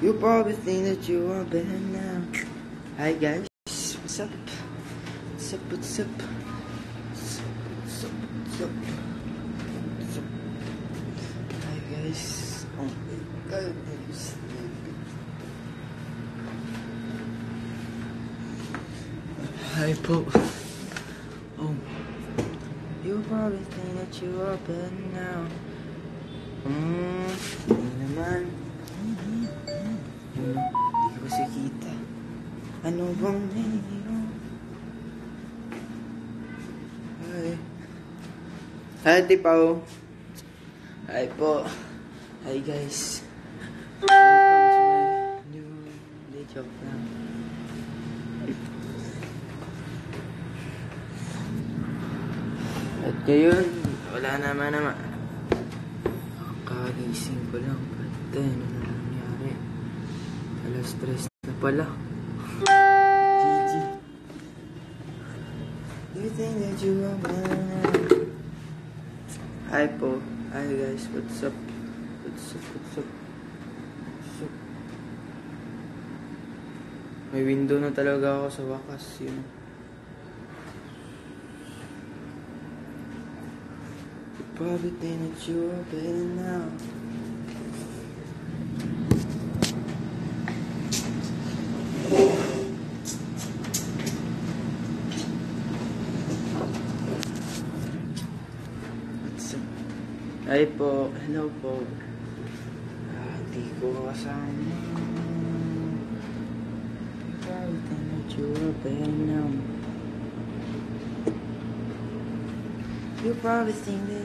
You probably think that you are better now. Hi guys, what's up? What's up? What's up? What's up? What's up? What's up? What's up? Hi guys. Oh my god, I'm sleepy. Hi po. Oh. You probably think that you are better now. Ano naman? Hindi ko kasi kita. Ano bang meron? Hi. Hi, Ate Pao. Hi po. Hi guys. Welcome to my new day job lang. At ngayon, wala naman. Kagising ko lang. Pati, ano na nangyari? Alas 3 na pala. GG. You think that you are better? Hi po. Hi guys. What's up? What's up? What's up? What's up? May window na talaga ako sa wakas. Yun. Probably think that you are better now. What's up? Hi po. Hello po. Di ko kasama. Probably think that you are better now. You probably think that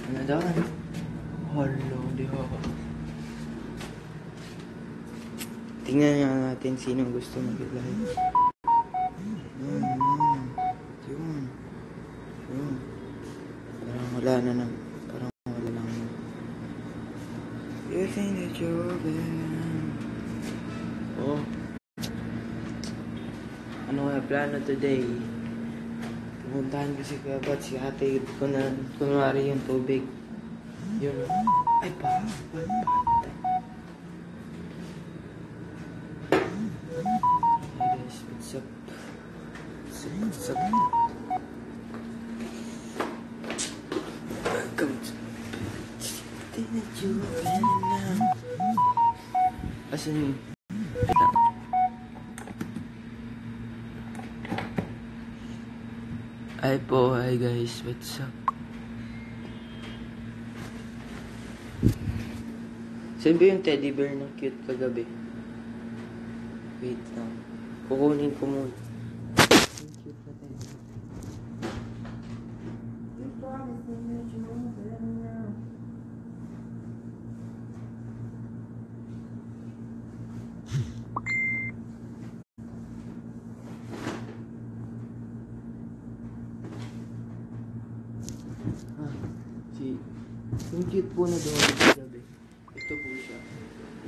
ano doon? Hello, di ako. Tingnan nga natin sino gusto mag-live. Yun. Parang wala na lang. You think that you're better. Oh. Ano kaya plano today? Pumuntahan ko si Kabat, si ate ko na kunwari yung tubig. Yun. Ay, pa. Hey guys, what's up? What's up? Welcome to think that you are better now. Asan yun? Hi po, hi guys, what's up? Saan ba yung teddy bear na cute kagabi? Wait lang. Kukunin ko muna. Yung cute na teddy bear. You promised me that you won't let me now. Yung cute po na doggy kagabi. Ito po siya.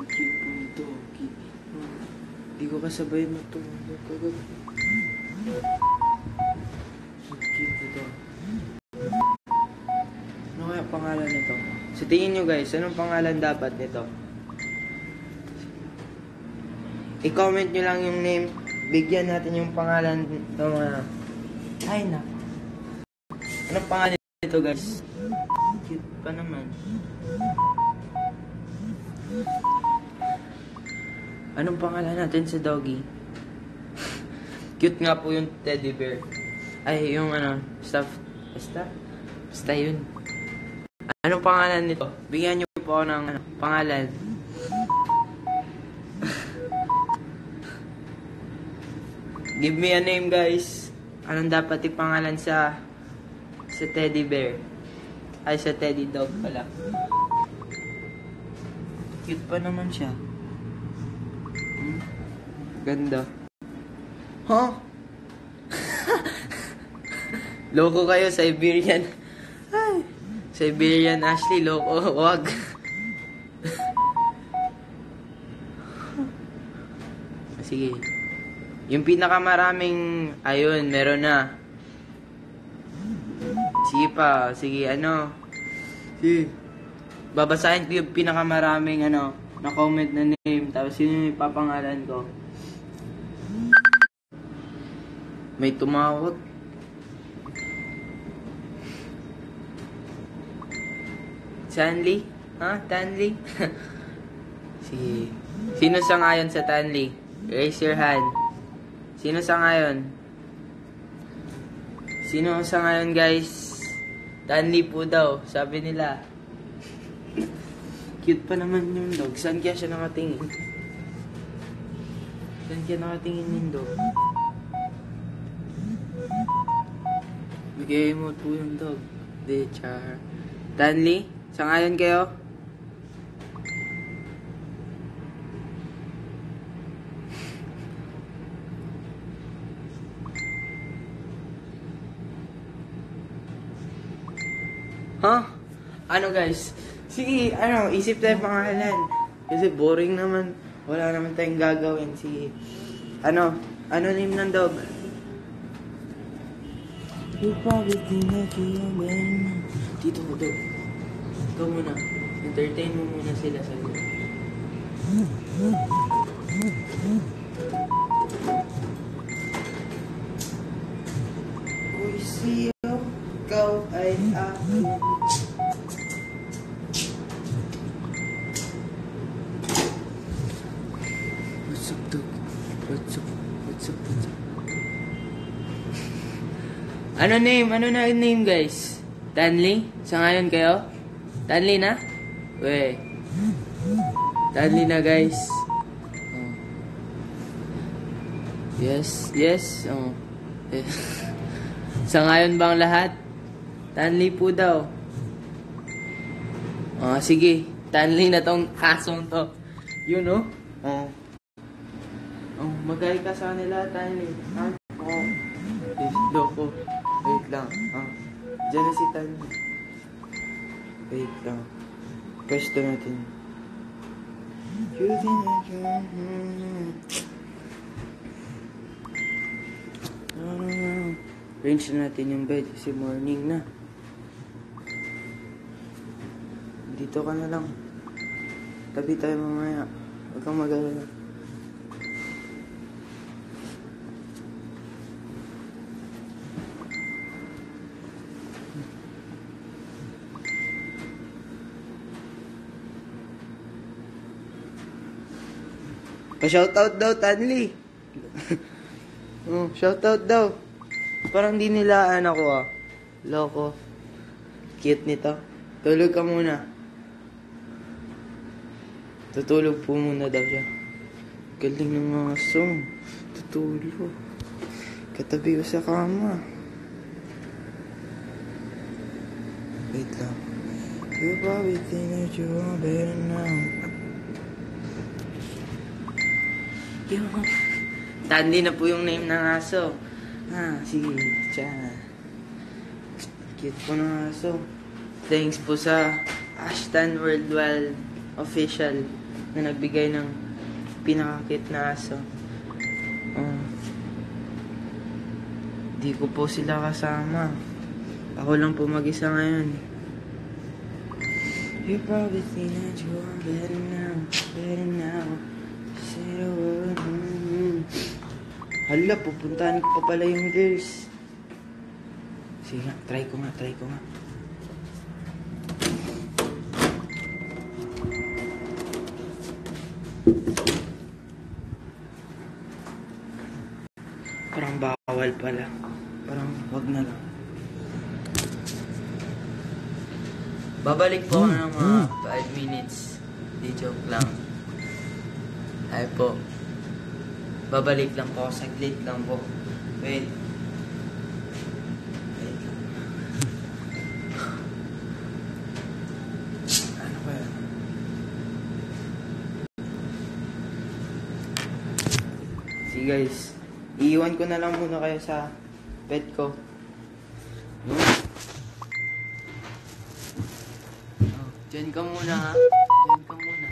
Yung cute po na doggy. Hindi ko kasabay mo ito. Kagabi. Yung cute na doggy. Ano kaya pangalan nito? Sa tingin nyo guys, anong pangalan dapat nito? I-comment nyo lang yung name. Bigyan natin yung pangalan ng mga... Ay na. Anong pangalan nito guys? Cute pa naman. Anong pangalan natin sa doggy? Cute nga po yung teddy bear. Ay, yung ano, stuff. Basta yun. Anong pangalan nito? Bigyan nyo po ako ng pangalan. Give me a name guys. Anong dapat ipangalan sa teddy bear? Ay, sa teddy dog pala. Cute pa naman siya. Ganda. Huh? Loko kayo, Siberian. Ay, Siberian Ashley, loko. Wag. Sige. Yung pinakamaraming, ayun, meron na. Sige pa. Sige, ano. Sige. Babasahin ko yung pinakamaraming, na comment na name. Tapos yun yung ipapangalan ko. May tumawag. Tanley? Ha? Tanley? Sige. Sino sangayon sa Tanley? Raise your hand. Sino sangayon? Sino sangayon, guys? Tanley po daw, sabi nila. Cute pa naman yung dog. Saan kaya siya nakatingin? Saan kaya nakatingin yung dog? Bigay mo po yung dog. De char. Tanley, sangayon kayo? Huh? Ano guys? Sige, isip tayo pangalan. Kasi boring naman. Wala naman tayong gagawin. Sige. Ano name ng dog? You probably think that you're man. Dito ko dog. Ikaw muna. Entertain mo muna sila sa iyo. Uy, siyo. Ikaw ay akin. What's up, dog? What's up? What's up? What's up? Ano name? Ano na name, guys? Tanley? Sangayon kayo? Tanley na? Weh. Tanley na, guys. Oh. Yes, yes. Oh. Sangayon bang lahat? Tanley po daw. Oh, sige. Tanley na tong kasong to. Yun, oh. Oh. Oh, magay ka sa kanila, Tanley. Ha? Oh. Loko. Wait lang. Ah. Diyan na si Tanley. Wait lang. Pwesto natin. Range na natin yung bed kasi morning na. Dito ka na lang. Tabi tayo mamaya. Huwag kang mag-alala. Pa-shoutout daw, Tanley. Oh, shoutout daw. Parang di nilaan ako ah. Loko. Cute nito. Tulog ka muna. Tutulog po muna daw siya. Galing ng mga song. Tutulog. Katabi ko sa kama. Wait lang. You probably think that you are better now. Tanley na po yung name ng aso. Sige. Tiyan. Cute po ng aso. Thanks po sa Ashton Worldwide Official na nagbigay ng pinakakit na aso. Di ko po sila kasama. Ako lang po mag-isa ngayon. You probably think that you are better now. Better now. Say the word. Hala, pupuntahan ko pa pala yung girls. Sige nga, try ko nga. Parang bawal pala. Parang wag na lang. Babalik po ako ng mga 5 minutes. Di joke lang. Ay po. Babalik lang po. Saglit lang po. Wait. Ano ba yan? See guys. Iiwan ko na lang muna kayo sa pet ko. Diyan ka muna ha. Diyan ka muna.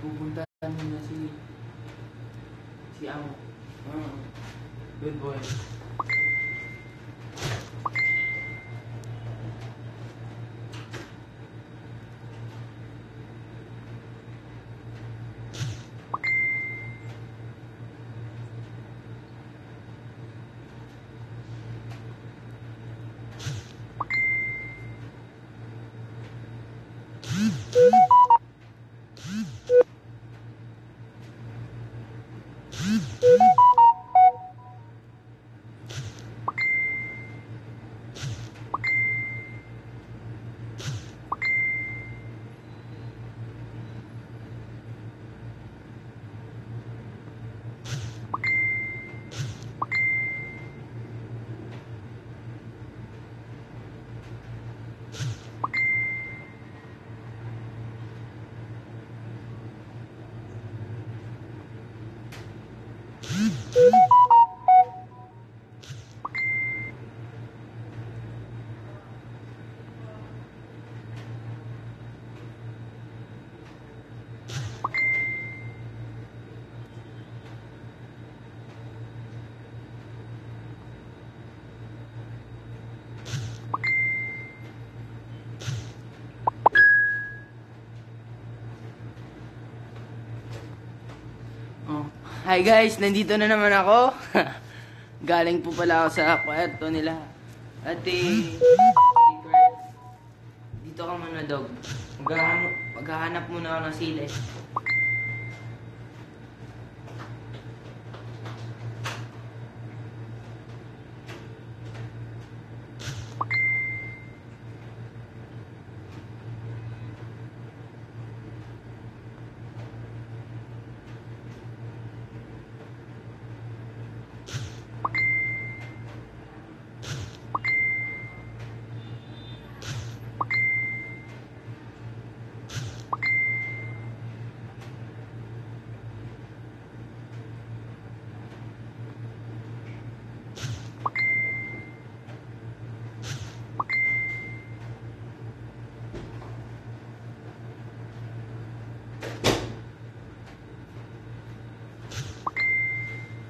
Pupuntahan muna si Amo. Good boy. Oh. Hi guys, nandito na naman ako. Galing po pala ako sa kwarto nila. Ate, dito ka muna, dog. Maghahanap muna ako ng sili.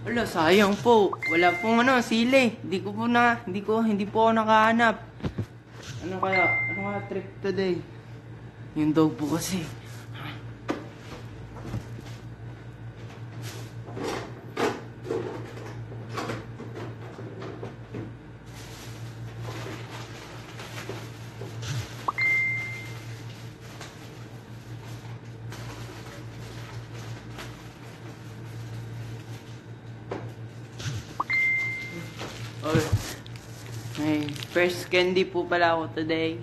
Wala, sayang po. Wala pong sili. Hindi po ako nakahanap. Ano kaya trip today? Yung dog po kasi. Oh, may first candy po pala ako today.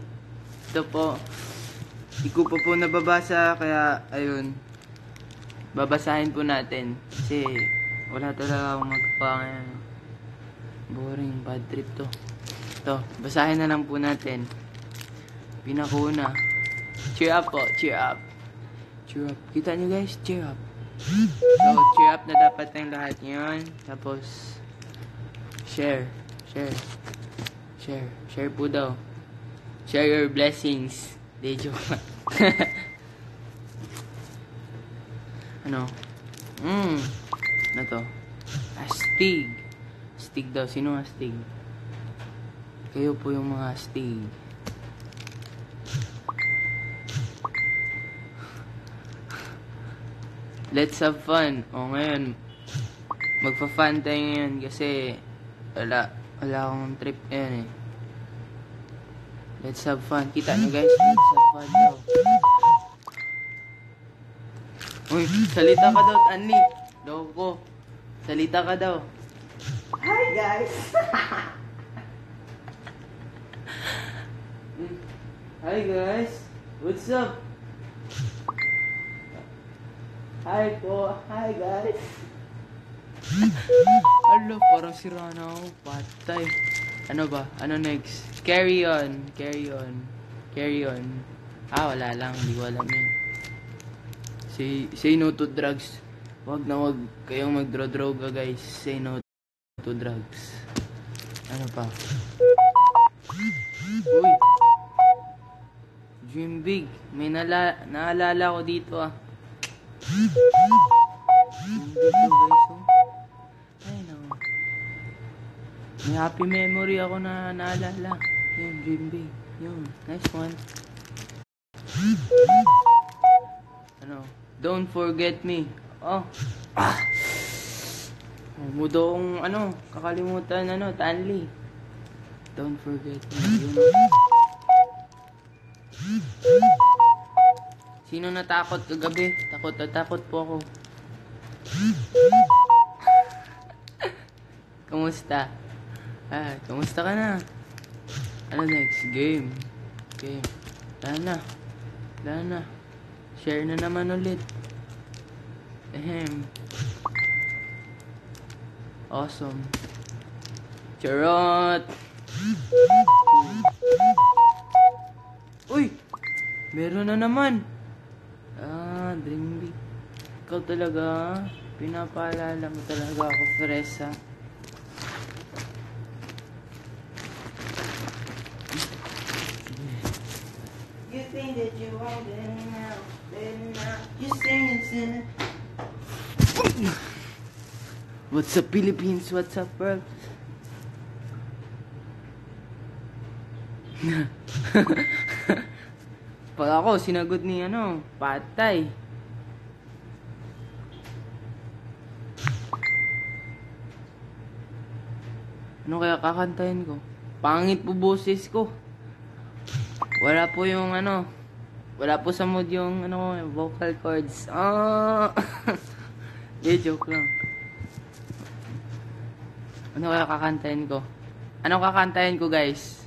Ito po. Hindi ko pa po nababasa, kaya ayun. Babasahin po natin. Kasi wala talaga akong magagawa ngayon. Boring, bad trip to. Ito, basahin na lang po natin. Pinakuna. Cheer up po, cheer up. Cheer up. Kita nyo guys, cheer up. So, cheer up na dapat ng lahat yun. Tapos, share po daw. Share your blessings. Di joke. Ano to? Astig. Astig daw. Sino astig? Kayo po yung mga astig. Let's have fun. O ngayon, magpa-fun tayo ngayon kasi wala akong trip ngayon eh. Let's have fun. Kita nyo guys, let's have fun daw. Uy, salita ka daw, Anli. Loko. Salita ka daw. Hi guys! Hi guys! What's up? Hi po! Hi guys! Alo, parang sira na ako. Patay. Ano ba? Ano next? Carry on. Carry on. Carry on. Wala lang. Hindi ko alam yun. Say no to drugs. Wag na wag kayong magdro-droga guys. Say no to drugs. Ano pa? Uy! Dream big. May naalala ko dito ah. Dito guys oh. Ay no. May happy memory ako na naalala. Yun, dream big. Yun, nice one. Ano? Don't forget me. Oh. Mudo kong kakalimutan Tanli. Don't forget me. Yun. Sino natakot kagabi? Takot po ako. Kamusta? Kamusta ka na? Ano next? Game. Wala na. Share na naman ulit. Awesome. Charot! Uy! Meron na naman. Dream Big. Ikaw talaga, pinapaalala mo talaga ako, Fresa. You think that you want it now, you sing it. What's up, Philippines? What's up, world? Pag ako, sinagot ni Patay. Ano kaya kakantahin ko? Pangit po boses ko. Wala po yung wala po sa mood yung vocal cords. Joke lang. Ano kaya kakantahin ko? Ano kakantahin ko, guys?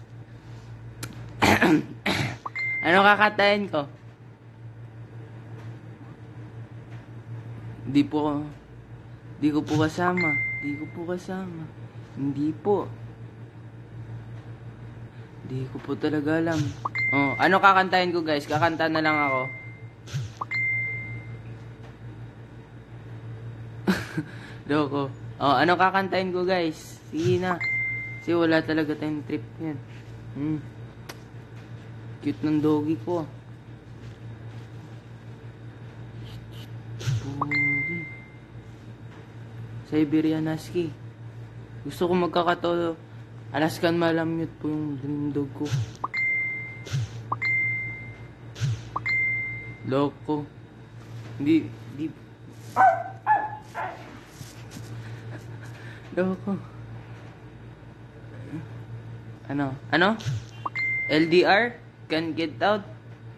Ano kakantahin ko? Di ko po kasama. Hindi po talaga alam. Ano kakantahin ko, guys? Kakanta na lang ako. Loko. Ano kakantahin ko, guys? Sige na. Kasi wala talaga tayong trip yan. Cute ng doggy ko. Pogi. Siberian Husky. Gusto ko magkakatolo. Alaskan Malamute po yung dream dog ko. Loko. Hindi. Loko. Ano? LDR? Can get out?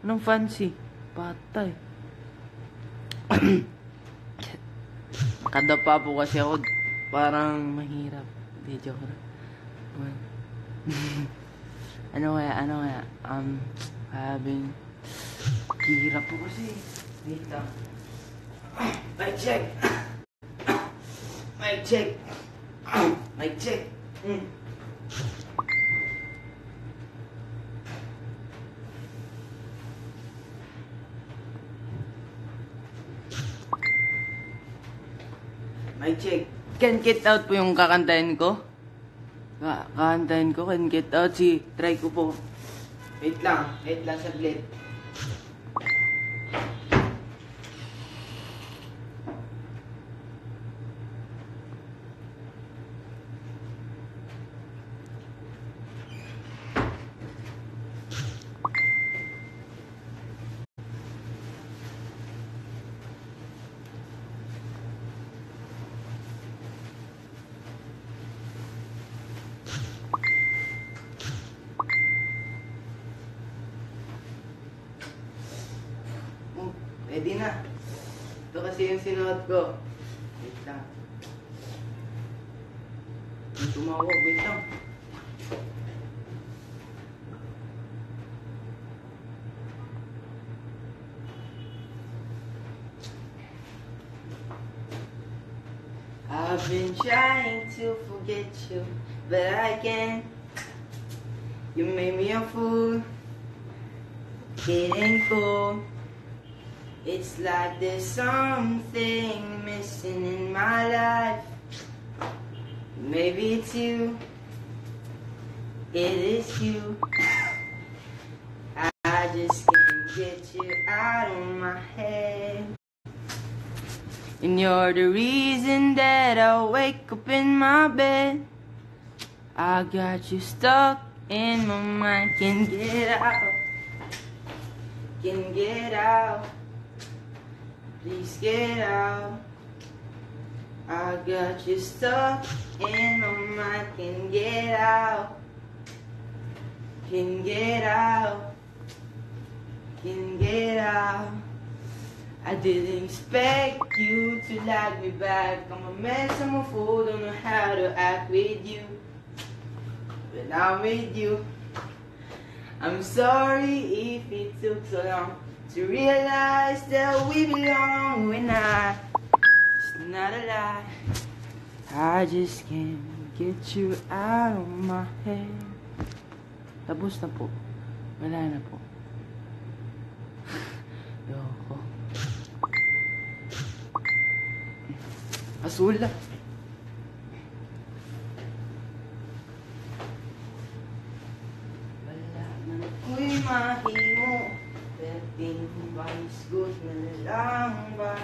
Anong fancy? Patay. Kadapa po kasi ako. Parang mahirap. Hindi, joke na. Ano kaya? Having... Hirap po kasi. Wait lang. Mic check. Mic check. Can get out po yung kakantahin ko. Can get out. Try ko po. Wait lang saglit. Ready na. Ito kasi yung sinuot ko. Wait lang. Yung tumawag. Wait lang. I've been trying to forget you, but I can't. You made me a fool. Getting cool. It's like there's something missing in my life. Maybe it's you. It is you. I just can't get you out of my head. And you're the reason that I wake up in my bed. I got you stuck in my mind. Can't get out. Can't get out. Please get out. I got you stuck in my mind. Can't get out. Can't get out. Can't get out. I didn't expect you to like me back. I'm a mess, I'm a fool, don't know how to act with you. When I'm with you, I'm sorry if it took so long to realize that we belong. When it's not a lie, I just can't get you out of my head. Tapos na po. Wala na po. Yoko. Asul na. Wala na ko'y mahimo. Dating vice good na lang ba?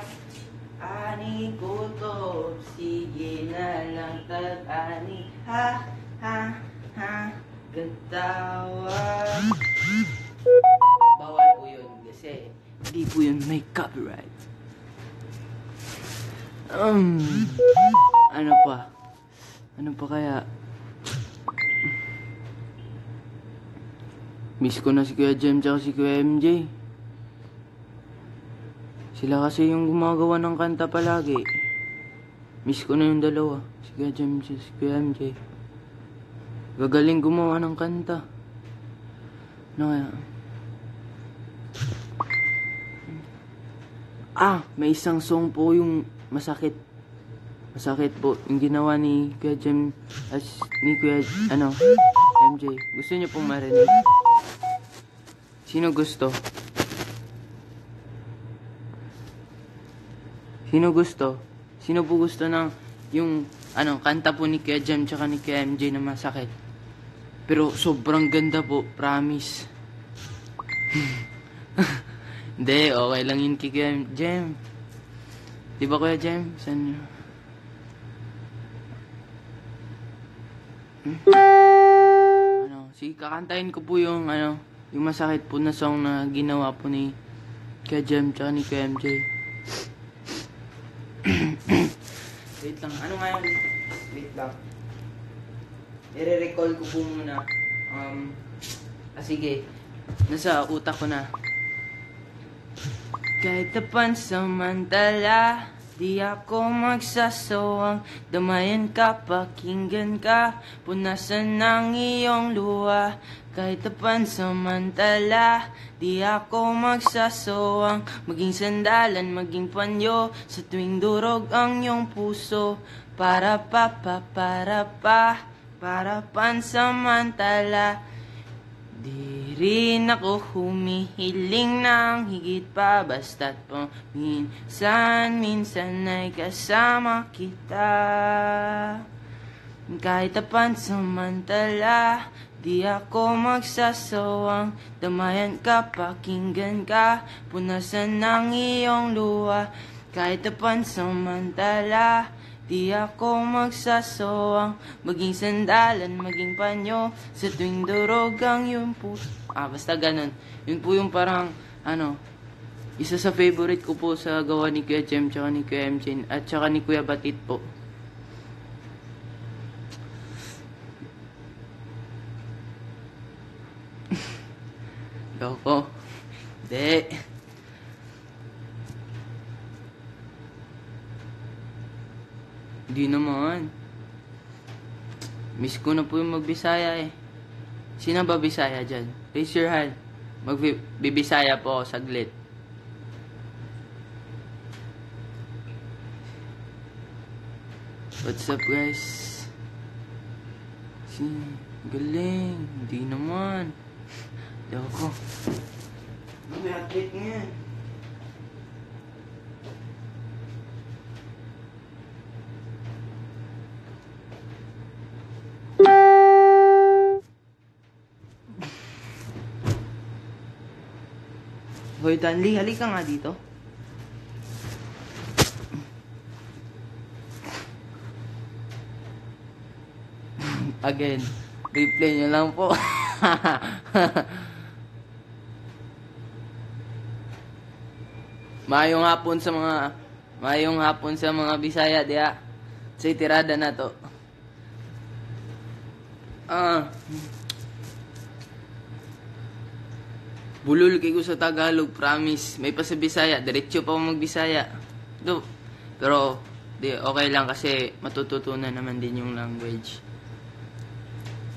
Ani ko to. Sige na lang tag-ani. Ha, ha, ha. Gatawa. Bawal po yun kasi hindi po yun may copyright. Ano pa? Ano pa kaya? Miss ko na si Kuya Jem tsaka si Kuya MJ. Sila kasi yung gumagawa ng kanta palagi. Miss ko na yung dalawa. Si Kuya Jem tsaka si Kuya MJ. Gagaling gumawa ng kanta. Ano kaya? May isang song po yung masakit. Masakit po. Yung ginawa ni Kuya Jem ni Kuya, MJ. Gusto niyo pong marinig? Sino gusto? Sino gusto? Sino po gusto ng yung kanta po ni Kuya Jem tsaka ni Kuya MJ na masakit? Pero sobrang ganda po, promise. Hindi, okay lang yun kay Kuya Jem. Di ba Kuya Jem? Saan nyo? Sige, kakantahin ko po yung yung masakit po na song na ginawa po ni Kuya Jem tsaka ni Kuya MJ. Wait lang, ano nga yun? Wait lang. I-recall ko po muna. Sige. Nasa utak ko na. Kahit pansamantala, di ako magsasawang damayan ka, pakinggan ka, punasan ng iyong luha. Kahit pansamantala, di ako magsasawang maging sandalan, maging panyo sa tuwing durog ang iyong puso. Para pansamantala, di rin ako humihiling ng higit pa, basta't minsan ay kasama kita. Kahit pansamantala, di ako magsasawang damayan ka, pakinggan ka, punasan ng iyong luha. Kahit pansamantala, di ako magsasawang maging sandalan, maging panyo sa tuwing durog ang iyong puso. Basta ganun. Yun po yung parang, isa sa favorite ko po sa gawa ni Kuya Jem, tsaka ni Kuya MJ, at tsaka ni Kuya Batit po. Loko. Hindi. Hindi naman. Miss ko na po yung magbisaya eh. Sino ba Bisaya dyan? Raise your hand. Magbibisaya po ako saglit. What's up guys? Galing. Hindi naman. Loko. May update ngayon. Hoy, Danley, halika nga dito. Again, replay nyo lang po. Mayong hapon sa mga Bisaya diya. Sa tirada na to. Bulol kay ko sa Tagalog, promise. May pa sa Bisaya, diretso pa ako magbisaya. Pero, okay lang kasi matututunan naman din yung language.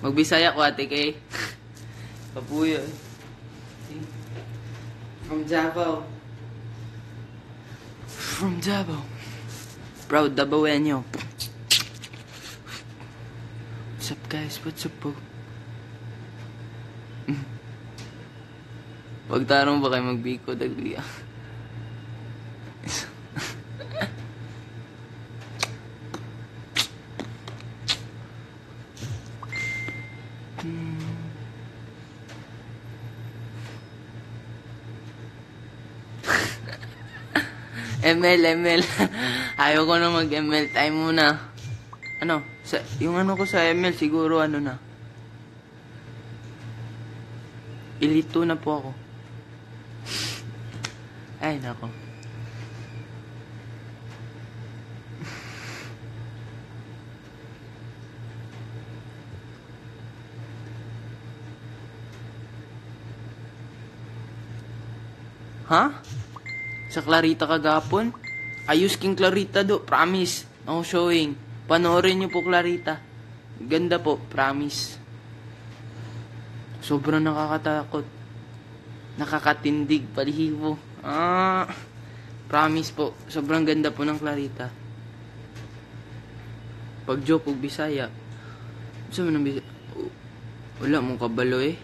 Magbisaya ko ate kay. Papuyo. From Davao. From Davao. Proud Davaoenyo. What's up guys? What's up po? Pagtarong ba kayo magbiko dagli? ML. Ayaw ko na mag-ML. Time muna. Yung ko sa ML siguro na. Elite 2 na po ako. Ay, nako. Ha? Sa Clarita kagapon? Ayos king Clarita do, promise. No showing. Panoorin niyo po Clarita. Ganda po, promise. Sobrang nakakatakot. Nakakatindig, palihibo. Promise po, sobrang ganda po ng Clarita. Pag joke og Bisaya. Saan mo ng Bisaya? Wala mong kabalo eh.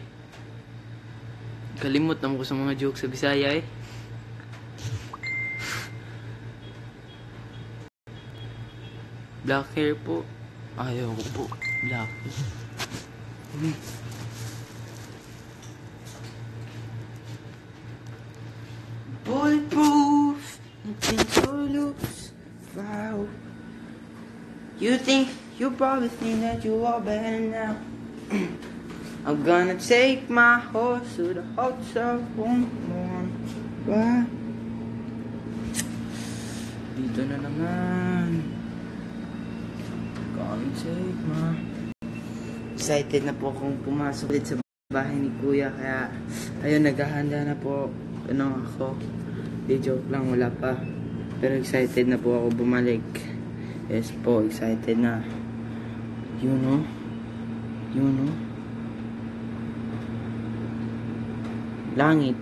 Kalimot naman ko sa mga joke sa Bisaya eh. Black hair po. Ayaw ko po. Black hair. Bulletproof. Nothing to lose. Wow. You probably think that you are better now. I'm gonna take my horse to the hotel one more. What? Dito na naman. Gonna take my... Excited na po akong pumasok ulit sa bahay ni Kuya. Kaya, ayun, naghahanda na po. Ako. Di joke lang, wala pa. Pero excited na po ako bumalik. Yes po, excited na. You know? Langit.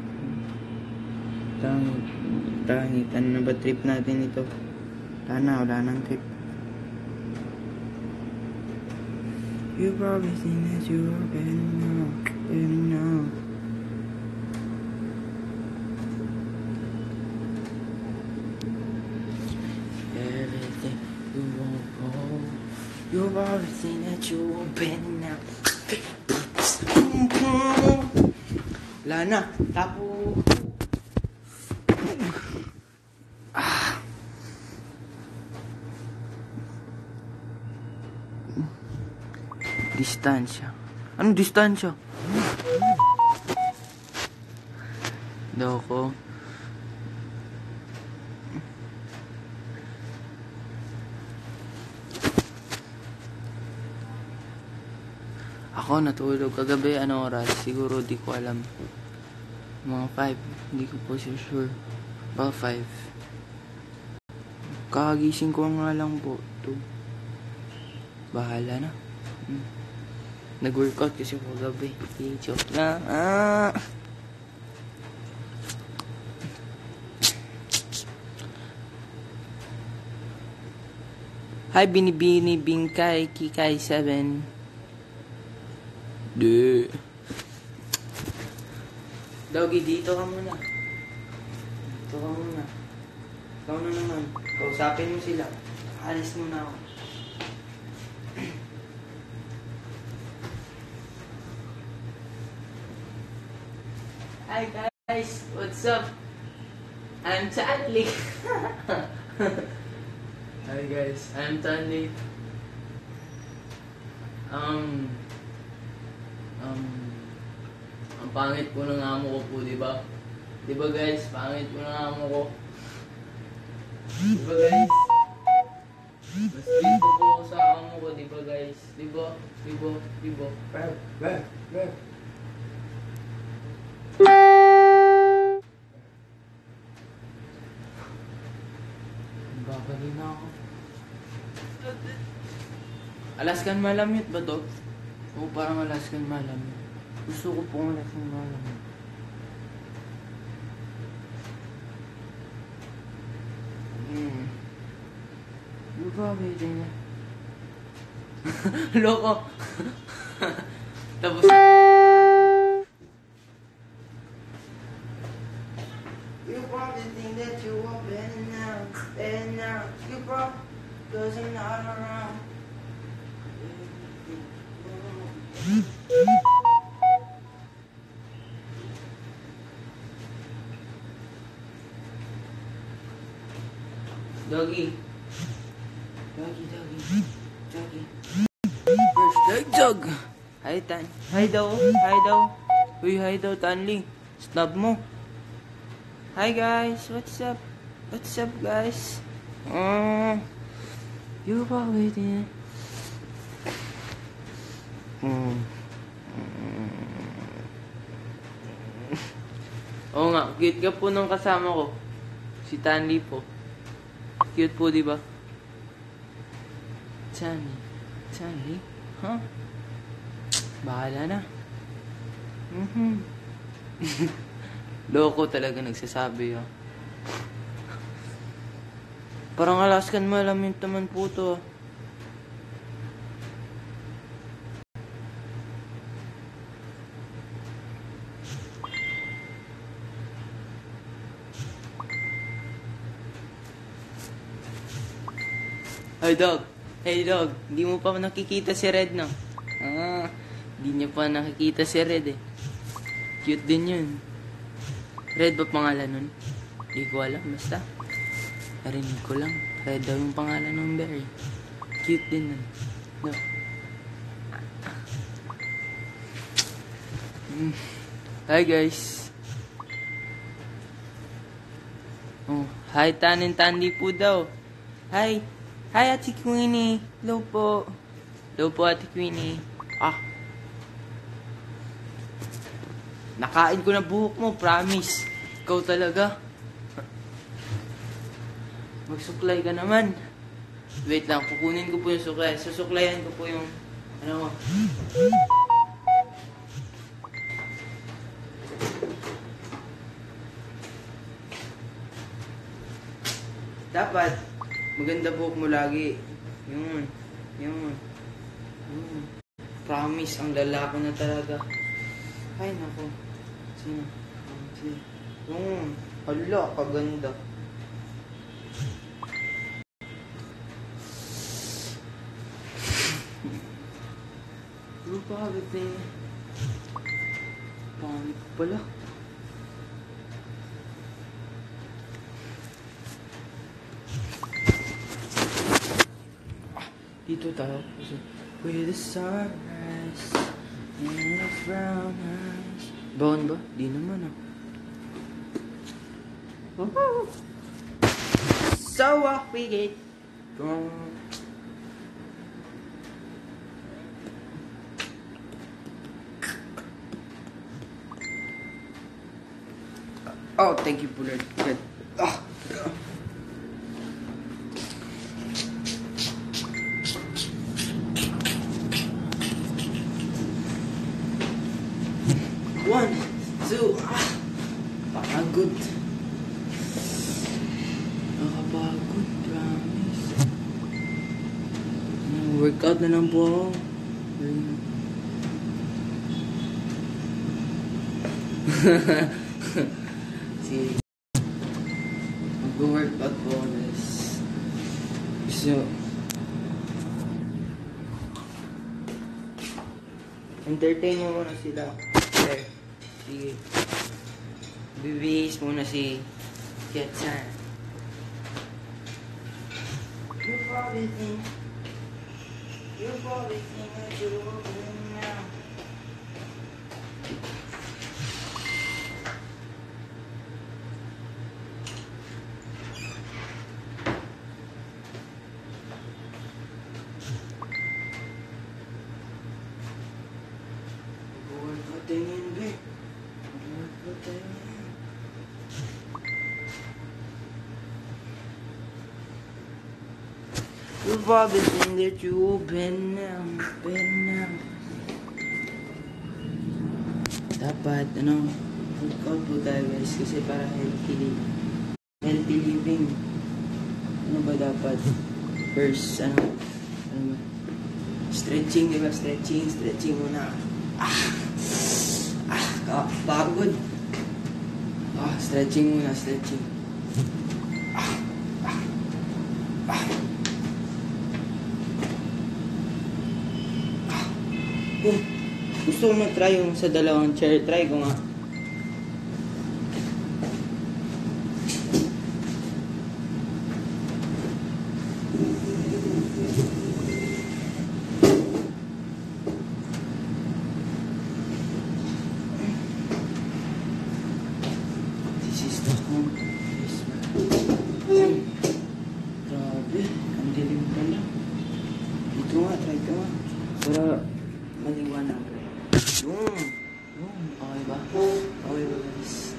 Ano na ba trip natin ito? Wala nang trip. You probably think that you are better now. Everything you won't go. You probably think that you are better now. Wala na. Tapo. Distansya. Anong distansya? Daw ko. Ako natulog kagabi. Anong oras? Siguro di ko alam. Mga 5. Hindi ko po sure. Baka 5. Kakagising ko nga lang po. 2. Bahala na. Nag-workout kasi ako gabi. Joke lang. Hi, Binibini, Bingkay, Kikay 7. Doggy, dito ka muna. Ikaw na naman. Kausapin mo sila. Alis muna ako. Hi guys, what's up? I'm Charlie. Hi guys, I'm Charlie. Ang pangit po ng amo ko po, diba? Diba guys, pangit po ng amo ko. Diba guys? Mas dito po ako sa amo ko, diba guys? Diba? Diba? Alaskan Malamute ba to? Oo, parang Alaskan Malamute. Gusto ko pong Alaskan Malamute. Grabe din yan. Loko. Tapos you probably think that you are better now. You probably cause I'm not around. Doggy. First dog. Hi, Tan. Hi daw. Uy, hi daw, Tanli. Snub mo. Hi, guys. What's up, guys? You pa waiting. Oo nga, cute ka po nung kasama ko. Si Tanli po. Cute po, di ba? Tanli? Huh? Bahala na. Loko talaga nagsasabi, ha? Parang Alaskan Malamute naman po to, ha? Hey dog, hindi mo pa nakikita si Red, no? Hindi niya pa nakikita si Red, eh. Cute din yun. Red ba pangalan nun? Hindi ko alam, basta. Narinig ko lang. Red daw yung pangalan ng bear. Cute din nun. No. Hi, guys. Oh, hi, Tanin Tandy po daw. Hi, Ate Queenie. Hello po, Ate Queenie. Nakain ko na buhok mo, promise. Ikaw talaga. Magsuklay ka naman. Wait lang, kukunin ko po yung suklay. Susuklayan ko po yung, ano mo. Dapat, maganda buhok mo lagi. Yun. Promise, ang lalaki na talaga. Ay, nako. Sino? Hala, kaganda. Bakit eh? Pangit pala. Dito tayo. With the sunrise and the brown eyes. Bawon ba? Di naman, ah. So what we get from... Oh, thank you, Bullard. Good. One, two, pagod. Nakapagod, promise. Workout na lang po ako. See, mag-workout po this. So, entertain mo muna sila. Okay. Sige. Bibihis muna si Ketsan. You probably think that you're open now. Tingin, be. You've always been that you open now. Open now. Dapat, workout po tayo guys. Kasi para healthy living. Ano ba dapat? First, stretching, diba? Stretching muna. Pagod. Stretching muna, stretching. Gusto ko mag-try yung sa dalawang chair. Try ko nga. This is the home. Grabe. Ang dilim pala. Ito nga, try ko nga. Para maliwanag. Okay ba? Okay ba guys?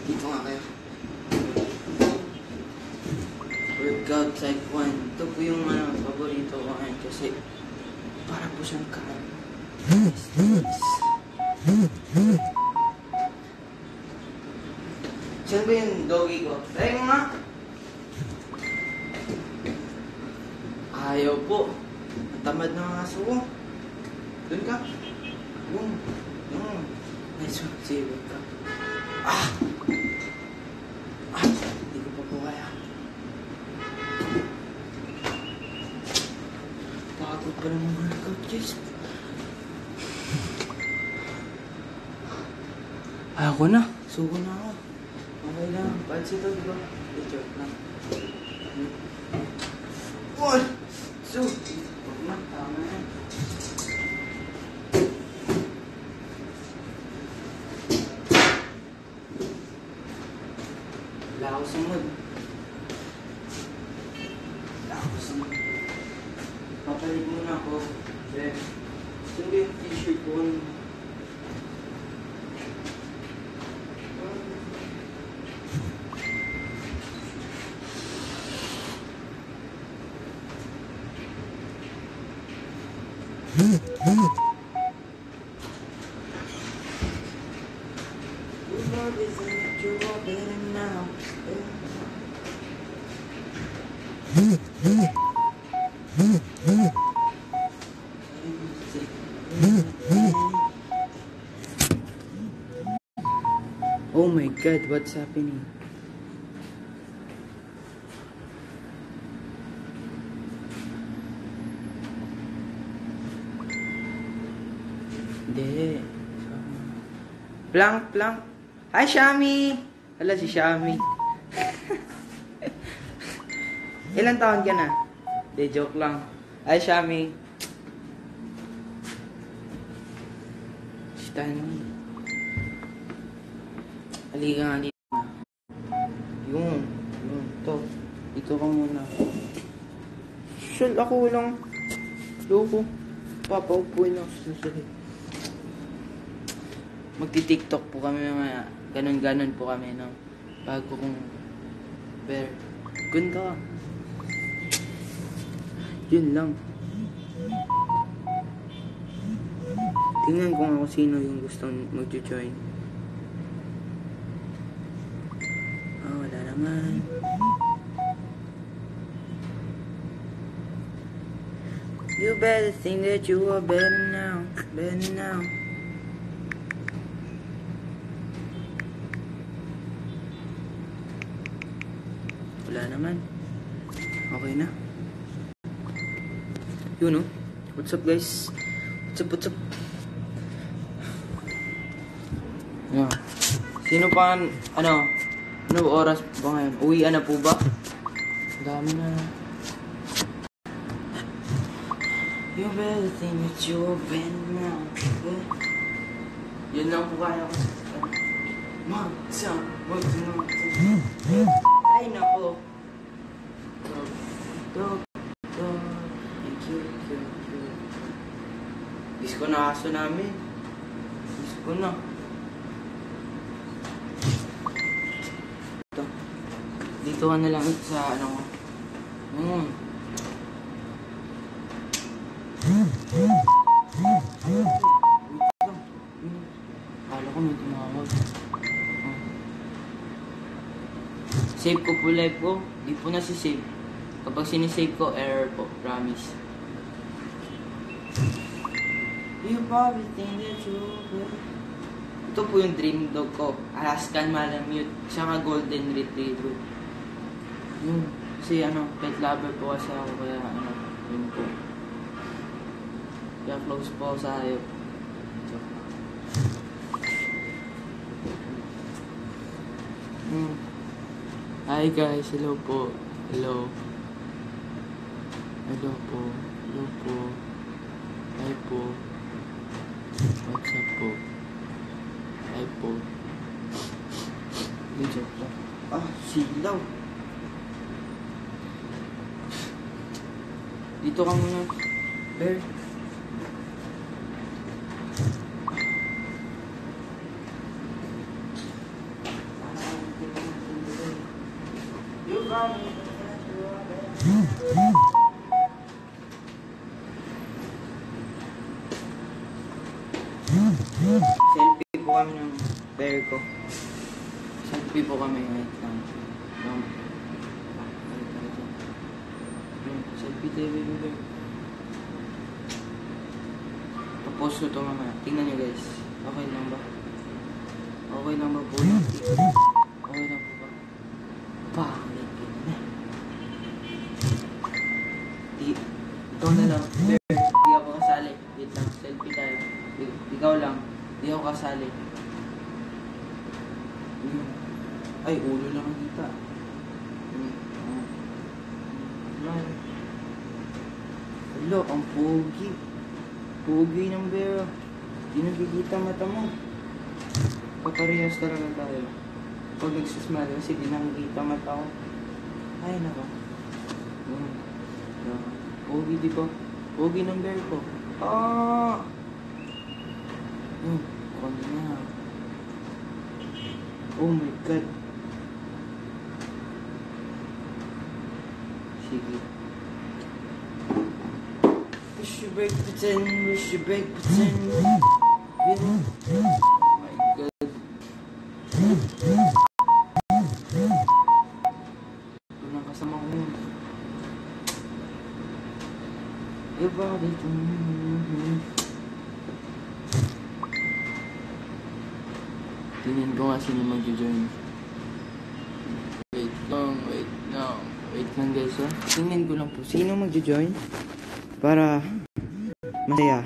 Dito nga kayo. Workout type 1. Ito po yung paborito ko ngayon kasi para po siyang kaan. Saan ba yung doggy ko? Try mo nga! Ayaw po. Tamad na mga aso ko. Doon ka. Yung. Nice one. Sige, wait ka. Hindi ko pa po kaya. Pagod pa naman workout, guys. Ako na. Sugo na ako. Okay lang. Pansin to, diba? Joke lang. 1, 2, tama yan. Wala ako sunod. Papalit muna ako. Saan ba yung t-shirt ko? Oh my God, what's happening? Hindi. Plank. Hi, Shami! Hala, si Shami. Ilan taon ka na? Hindi, joke lang. Hi, Shami. Stan. Halika nga dito na. Yun. To. Dito ka muna. Shal, ako lang. Loko. Papaupuin ako sa susunod. Magti-tiktok po kami mamaya. Ganon po kami ng bago kong bear. Ganda. Yun lang. Tingnan ko nga kung sino yung gustong mag-join. Wala naman. You better think that you are better now. Better now. Wala naman. Okay na. Yun, no? What's up, guys? What's up? Yeah. Sino pa, ano oras ba ngayon? Uwian na po ba? Dami na. You better think that you're better now. Yun lang po kaya ko. Ay, nako. Cute. Disco na aso namin. Disco na. Dito ka na lang sa Kala ko may tumawag. Save ko po live ko. Di po na si-save. Kapag sinisave ko, error po. Promise. You probably think that you will. Ito po yung dream dog ko. Alaskan Malamute. Tsaka Golden Retriever. Yun. Kasi pet lover po kasi ako. Kaya yun po. Kaya close po ako sa hayop. Hi guys, hello po. Hello. Hello po. Hello po. Hi po. What's up po? Hi po. Joke lang. Silaw. Dito ka muna. Bear. Selfie po kami ng bear ko. Selfie po kami. Wait lang. Selfie tayo, baby bear. Tapos ko ito mamaya. Tingnan nyo guys. Okay lang ba? Okay lang ba po? Okay lang po ba? Pangit na. Ikaw na lang. Bear. Hindi ako kasali. Wait lang. Selfie tayo. Ikaw lang. Hindi ako kasali. Ay, ulo lang ang kita. Hello, ang pogi. Pogi ng bear. Hindi nakikita mata mo. Paparehas talaga tayo. Pag nagsusmile kasi di nakikita mata ko. Ay, nako. Pogi, di ba? Pogi ng bear ko. Kundi na. Oh my God. Sige. Wish you break pretend. Wish you break pretend. Oh my God. Ito na kasama ko yun. Everybody to me. Tingin ko nga sino mag-join. Wait lang guys. Tingin ko lang po sino mag-join para masaya.